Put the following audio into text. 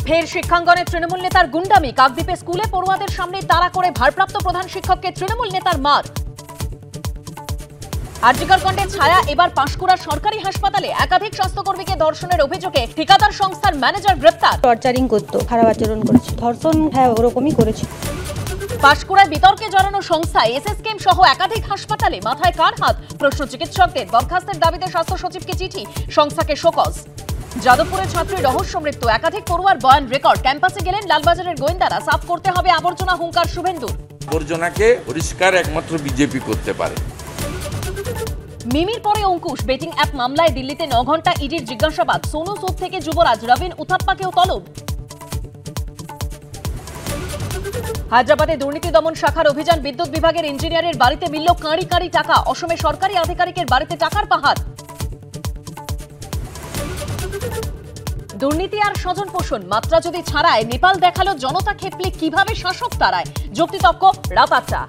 ফের শিক্ষাঙ্গনে তৃণমূল নেতার গুন্ডামি। কাকদ্বীপে স্কুলে পড়ুয়াদের সামনে তাড়া করে ভারপ্রাপ্ত প্রধান শিক্ষককে তৃণমূল নেতার মার। আরজিকর কাণ্ডের ছায়া এবার পাঁশকুড়া সরকারি হাসপাতালে। একাধিক স্বাস্থ্যকর্মীকে ধর্ষণের অভিযোগে ঠিকাদার সংস্থার ম্যানেজার গ্রেপ্তার। টর্চারিং করতো, খারাপ আচরণ করেছে, ধর্ষণ হ্যাঁ ওরকমই করেছে। পাঁশকুড়ায় বিতর্কে জড়ানো সংস্থা এসএসকেএম সহ একাধিক হাসপাতালে। মাথায় কার হাত? প্রশ্ন চিকিৎসকদের। বরখাস্তের দাবিতে স্বাস্থ্য সচিবকে চিঠি, সংস্থাকে শোকজ। যাদবপুরের ছাত্রী রহস্য মৃত্যু। একাধিক পড়ুয়ার বয়ান রেকর্ড। ক্যাম্পাসে গেলেন লালবাজারের গোয়েন্দারা। সাফ করতে হবে আবর্জনা, হুঙ্কার শুভেন্দুর। আবর্জনাকে পরিষ্কার একমাত্র বিজেপি করতে পারে। মিমির পরে অঙ্কুশ। বেটিং অ্যাপ মামলায় দিল্লিতে 9 ঘন্টা ইডির জিজ্ঞাসাবাদ। সোনু সুদ থেকে যুবরাজ, রবিন উথাপ্পাকেও তলব। হায়দ্রাবাদে দুর্নীতি দমন শাখার অভিযান। বিদ্যুৎ বিভাগের ইঞ্জিনিয়ারের বাড়িতে মিলল কাঁড়ি কাঁড়ি টাকা। অসমে সরকারি আধিকারিকের বাড়িতে টাকার পাহাড়। দুর্নীতি আর স্বজন পোষণ মাত্রা যদি ছাড়ায়, নেপাল দেখালো জনতা খেপলে কিভাবে শাসক তারায়। যুক্তিতক্ক রাপাত্রা।